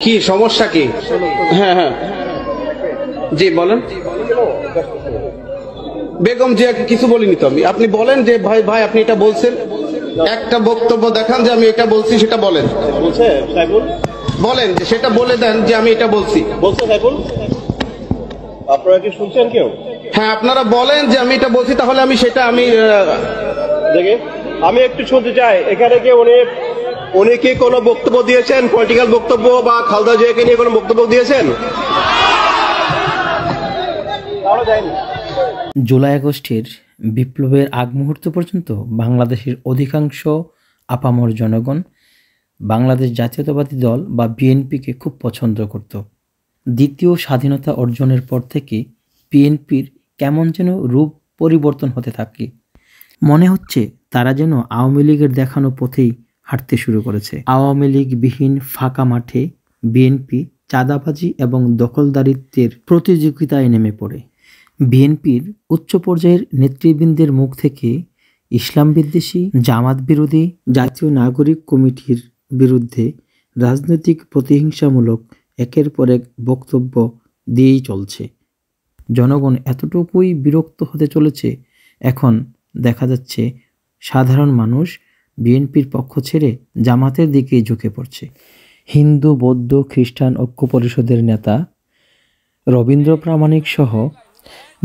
কি সমস্যা কি? হ্যাঁ হ্যাঁ, জি বলেন। বেগম জিয়াকে কিছু বলিনি তো আমি। আপনি বলেন যে ভাই ভাই আপনি এটা বলছেন, একটা বক্তব্য দেখান যে আমি এটা বলছি, সেটা বলেন। বলছে সাইফুল, বলেন যে সেটা বলে দেন যে আমি এটা বলছি। বলছে সাইফুল, আপনারা কি শুনছেন কেউ? হ্যাঁ আপনারা বলেন যে আমি এটা বলছি, তাহলে আমি সেটা দেখে আমি একটু শুনতে চাই এখানে কি উনি কি কোনো বক্তব্য দিয়েছেন, পলিটিক্যাল বক্তব্য বা খালেদা জিয়াকে নিয়ে কোনো বক্তব্য দিয়েছেন? জুলাই আগস্টের বিপ্লবের আগ মুহূর্ত পর্যন্ত বাংলাদেশের অধিকাংশ আপামর জনগণ বাংলাদেশ জাতীয়তাবাদী দল বা বিএনপিকে খুব পছন্দ করত। দ্বিতীয় স্বাধীনতা অর্জনের পর থেকে বিএনপির কেমন যেন রূপ পরিবর্তন হতে থাকে। মনে হচ্ছে তারা যেন আওয়ামী লীগের দেখানো পথেই হাঁটতে শুরু করেছে। আওয়ামী লীগবিহীন ফাঁকা মাঠে বিএনপি চাঁদাবাজি এবং দখলদারিত্বের প্রতিযোগিতায় নেমে পড়ে। বিএনপির উচ্চ পর্যায়ের নেতৃবৃন্দের মুখ থেকে ইসলাম বিদ্বেষী, জামাত বিরোধী, জাতীয় নাগরিক কমিটির বিরুদ্ধে রাজনৈতিক প্রতিহিংসামূলক একের পর এক বক্তব্য দিয়েই চলছে। জনগণ এতটুকুই বিরক্ত হতে চলেছে, এখন দেখা যাচ্ছে সাধারণ মানুষ বিএনপির পক্ষ ছেড়ে জামাতের দিকে ঝুঁকে পড়ছে। হিন্দু, বৌদ্ধ, খ্রিস্টান ঐক্য পরিষদের নেতা রবীন্দ্র প্রামাণিক সহ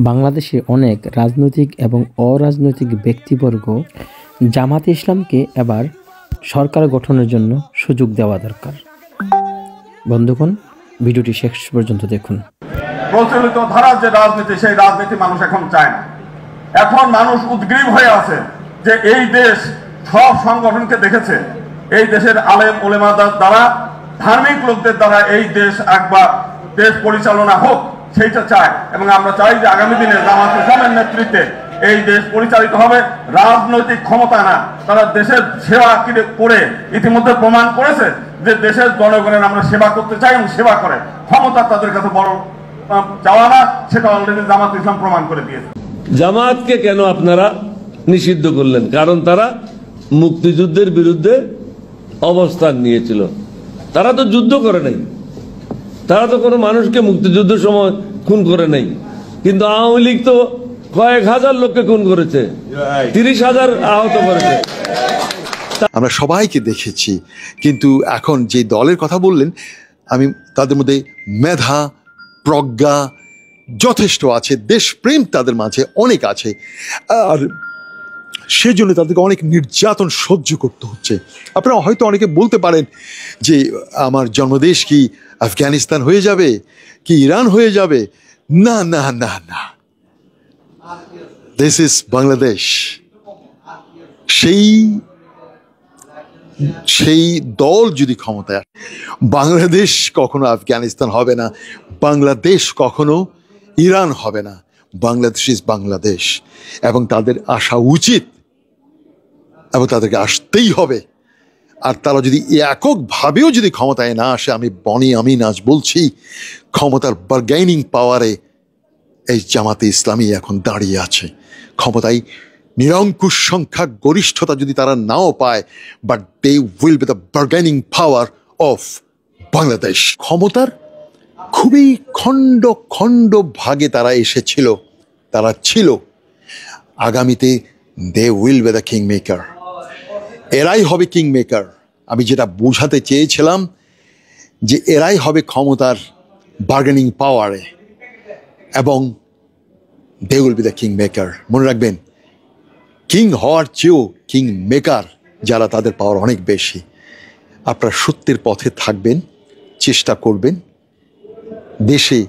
বাংলাদেশে অনেক রাজনৈতিক এবং অরাজনৈতিক ব্যক্তিবর্গ জামাতে ইসলামকে এবার সরকার গঠনের জন্য সুযোগ দেওয়া দরকার। বন্ধুগণ, ভিডিওটি শেষ পর্যন্ত দেখুন। প্রচলিত ধারার যে রাজনীতি, সেই রাজনীতি মানুষ এখন চায় না। এখন মানুষ উদ্গ্রীব হয়ে আছে যে এই দেশ সব সংগঠনকে দেখেছে, এই দেশের আলেম ওলেমাদের দ্বারা, ধার্মিক লোকদের দ্বারা এই দেশ একবার দেশ পরিচালনা হোক, সেইটা চায়। এবং আমরা চাই যে আগামী দিনে জামাত ইসলামের নেতৃত্বে এই দেশ পরিচালিত হবে। রাজনৈতিক ক্ষমতা না, তারা দেশের সেবা করে ইতিমধ্যে প্রমাণ করেছে যে দেশের জনগণের আমরা সেবা করতে চাই এবং সেবা করে। ক্ষমতা তাদের কাছে বড় চাওয়া না, সেটা অলরেডি জামাত ইসলাম প্রমাণ করে দিয়েছে। জামাতকে কেন আপনারা নিষিদ্ধ করলেন? কারণ তারা মুক্তিযুদ্ধের বিরুদ্ধে অবস্থান নিয়েছিল। তারা তো যুদ্ধ করে নাই, তারা তো কোনো মানুষকে মুক্তিযুদ্ধের সময় খুন করে নাই। কিন্তু আওয়ামী লীগ তো কয়েক হাজার লোককে খুন করেছে, 30,000 আহত করেছে। আমরা সবাইকে দেখেছি, কিন্তু এখন যে দলের কথা বললেন, আমি তাদের মধ্যে মেধা, প্রজ্ঞা যথেষ্ট আছে, দেশপ্রেম তাদের মাঝে অনেক আছে, আর সেজন্য তাদেরকে অনেক নির্যাতন সহ্য করতে হচ্ছে। আপনারা হয়তো অনেকে বলতে পারেন যে আমার জন্মদেশ কি আফগানিস্তান হয়ে যাবে, কি ইরান হয়ে যাবে? না না না না, দিস ইজ বাংলাদেশ। সেই দল যদি ক্ষমতায় আসে, বাংলাদেশ কখনো আফগানিস্তান হবে না, বাংলাদেশ কখনো ইরান হবে না। বাংলাদেশ ইজ বাংলাদেশ, এবং তাদের আসা উচিত এবং তাদেরকে আসতেই হবে। আর তারা যদি এককভাবেও যদি ক্ষমতায় না আসে, আমি বনি আমিন আজ বলছি, ক্ষমতার বার্গেনিং পাওয়ারে এই জামাতে ইসলামী এখন দাঁড়িয়ে আছে। ক্ষমতায় নিরঙ্কুশ সংখ্যা গরিষ্ঠতা যদি তারা নাও পায়, but they will be the bargaining power of Bangladesh. ক্ষমতার খুবই খণ্ড খণ্ড ভাগে তারা এসেছিল, তারা ছিল। আগামীতে they will be the king maker, এরাই হবে কিং মেকার। আমি যেটা বোঝাতে চেয়েছিলাম যে এরাই হবে ক্ষমতার বার্গেনিং পাওয়ারে, এবং they will be the king maker. মনে রাখবেন, কিং হওয়ার চেয়েও কিং মেকার যারা, তাদের পাওয়ার অনেক বেশি। আপনারা সত্যের পথে থাকবেন, চেষ্টা করবেন দেশে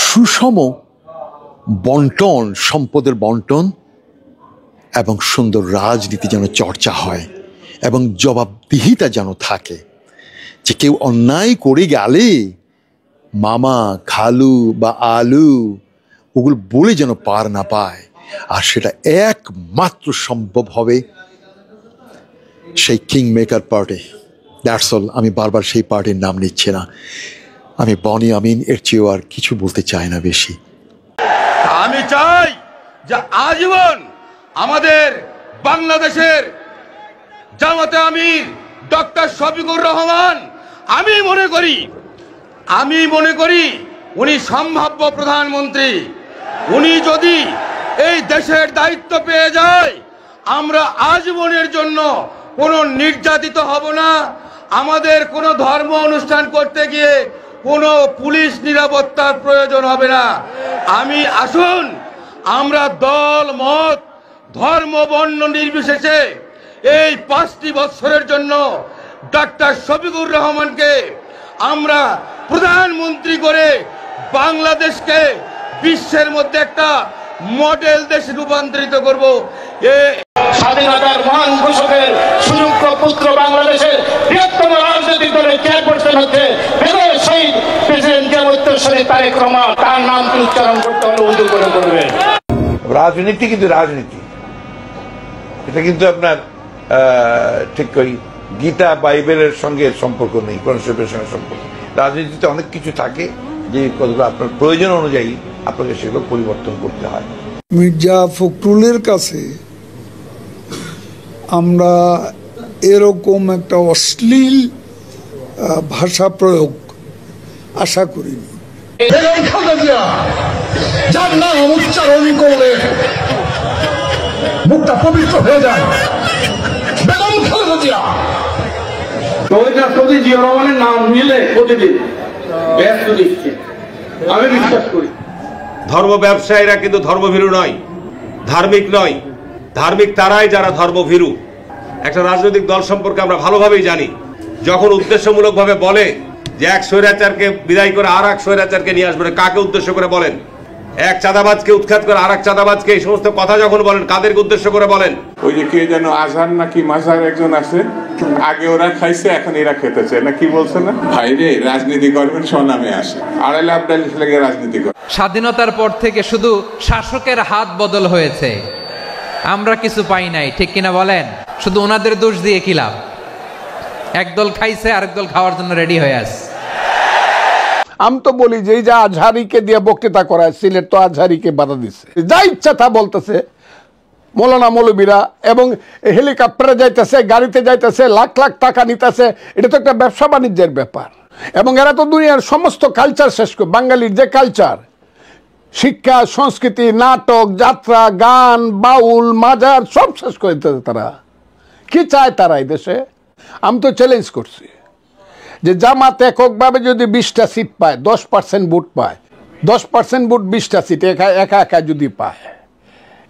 সুষম বন্টন, সম্পদের বন্টন এবং সুন্দর রাজনীতি যেন চর্চা হয়, এবং জবাবদিহিতা যেন থাকে। যে কেউ অন্যায় করে গেলে মামা, খালু বা আলু ওগুলো বলে যেন পার না পায়। আর সেটা একমাত্র সম্ভব হবে সেই king maker party. That's all. আমি বারবার সেই পার্টির নাম নিচ্ছি না, আমি বনি আমিন এর চেয়েও আর কিছু বলতে চাই না বেশি। আমি চাই যে আজীবন আমাদের বাংলাদেশের জামাতে আমির ডক্টর শফিকুর রহমান আমি মনে করি উনি সম্ভাব্য প্রধানমন্ত্রী। উনি যদি এই দেশের দায়িত্ব পেয়ে যায়, আমরা আজীবনের জন্য কোনো নির্যাতিত হব না। আমাদের কোনো ধর্ম অনুষ্ঠান করতে গিয়ে কোনো পুলিশ নিরাপত্তার প্রয়োজন হবে না। আসুন আমরা দল মত ধর্ম বর্ণ নির্বিশেষে এই 5টি বছরের জন্য ডক্টর শফিকুর রহমানকে আমরা প্রধানমন্ত্রী করে বাংলাদেশকে বিশ্বের মধ্যে একটা মডেল দেশে রূপান্তরিত করব। স্বাধীনতার মহান ঘোষকের সুযোগ্য পুত্র বাংলাদেশের বৃহত্তম রাজনৈতিক দলের চেয়ারপারসন হচ্ছে বেগম শহীদ প্রেসিডেন্ট জিয়াউর রহমান তারেক রহমান। তার নামটি উচ্চারণ করতে হলে উঁচু করে করবে। রাজনীতি কিন্তু রাজনীতি, এটা কিন্তু আপনার ঠিক ওই গীতা বাইবেলের সঙ্গে সম্পর্ক নেই, কোরআন শরীফের সঙ্গে সম্পর্ক। রাজনীতিতে অনেক কিছু থাকে যে কতগুলো আপনার প্রয়োজন অনুযায়ী আপনাকে সেগুলো পরিবর্তন করতে হয়। মির্জা ফখরুলের কাছে আমরা এরকম একটা অশ্লীল ভাষা প্রয়োগ আশা করিনি। যার নাম উচ্চারণ করলে মুখটা পবিত্র হয়ে যায়, বেগম খালেদা জিয়া। জিয়া রহমানের নাম নিলে প্রতিদিন ব্যস্ত দিচ্ছে, আমি বিশ্বাস করি। ধর্ম ব্যবসায়ীরা কিন্তু ধর্মভীরু নয়, ধার্মিক নয়। ধার্মিক তারাই যারা ধর্মভীরু। একটা রাজনৈতিক দল সম্পর্কে আমরা ভালোভাবেই জানি, যখন উদ্দেশ্যমূলকভাবে বলে যে এক স্বৈরাচারকে বিদায় করে আর এক স্বৈরাচারকে নিয়ে আসবে, কাকে উদ্দেশ্য করে বলেন? এক চাঁদাবাজকে উৎখাত করে আর এক চাঁদাবাজকে, এই সমস্ত কথা যখন বলেন কাদেরকে উদ্দেশ্য করে বলেন? ওই যে কে যেন আজহার নাকি মাজার একজন আছে, আগে ওরা খাইছে এখন এরা খেতেছে না, কি বলছে না? ভাই রে, রাজনীতি করবেন স্বনামে আসে, আড়াইলে আপনার লেগে রাজনীতি করে। স্বাধীনতার পর থেকে শুধু শাসকের হাত বদল হয়েছে, আমরা কিছু পাই নাই, ঠিক কিনা বলেন? শুধু ওনাদের দোষ দিয়ে কি লাভ? একদল খাইছে আরেক দল খাওয়ার জন্য রেডি হয়ে আছে। আমি তো বলি যে এই যে আজহারিকে দিয়ে বক্তৃতা করায়, সিলেট তো আজহারিকে বাধা দিচ্ছে, যা ইচ্ছা তা বলতেছে মৌলানা মৌলবীরা, এবং হেলিকপ্টারে যাইতেছে, গাড়িতে যাইতেছে, লাখ লাখ টাকা নিতেছে। এটা তো একটা ব্যবসা বাণিজ্যের ব্যাপার। এবং এরা তো দুনিয়ার সমস্ত কালচার শেষ করে, বাঙালির যে কালচার, শিক্ষা, সংস্কৃতি, নাটক, যাত্রা, গান, বাউল, মাজার সব শেষ করে দিতেছে। তারা কি চায় তারা এই দেশে? আমি তো চ্যালেঞ্জ করছি যে জামাত এককভাবে যদি 20টা সিট পায়, 10% ভোট পায়, 10% ভোট 20টা সিট একা একা যদি পায়,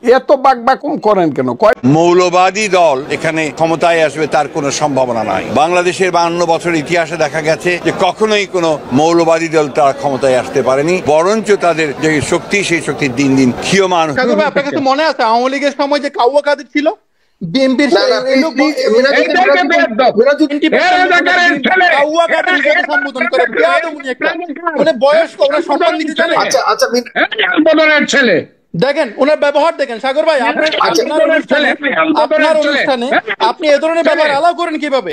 এত বাকবাকুম করেন কেন? মৌলবাদী দল এখানে ক্ষমতায় আসবে তার কোনো সম্ভাবনা নাই। বাংলাদেশের 52 বছর ইতিহাসে দেখা গেছে যে কখনোই কোনো মৌলবাদী দল তারা ক্ষমতায় আসতে পারেনি, বরঞ্চ তাদের যে শক্তি, সেই শক্তি দিন দিন ক্ষীয়মান। আপনার কাছে মনে আছে আওয়ামী লীগের সময় যে কাউয়া কাদের ছিল? বিএনপির সম্বোধন করে বয়স্ক ছেলে, দেখেন ওনার ব্যবহার দেখেন। সাগর ভাই, আপনার অনুষ্ঠানে আপনি এ ধরনের ব্যবহার অ্যালাউ করেন কিভাবে?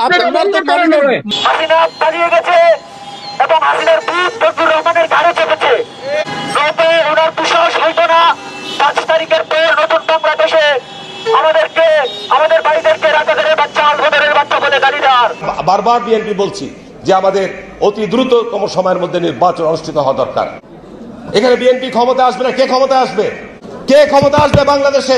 হাসিনা পালিয়ে গেছে এবং হাসিনার বুক ফজলুর রহমানের ঘাড়ে চেপেছে। ওনার দুঃসাহস হইতো না 5 তারিখের পর নতুন বাংলাদেশে আমাদের ভাইদেরকে রাজাদের বাচ্চা, আলবদরের বাচ্চা বলে গালি দেওয়ার। বারবার বিএনপি বলছি যে আমাদের অতি দ্রুততম সময়ের মধ্যে নির্বাচন অনুষ্ঠিত হওয়া দরকার। এখানে বিএনপি ক্ষমতা আসবে না, কে ক্ষমতা আসবে? কে ক্ষমতা আসবে বাংলাদেশে?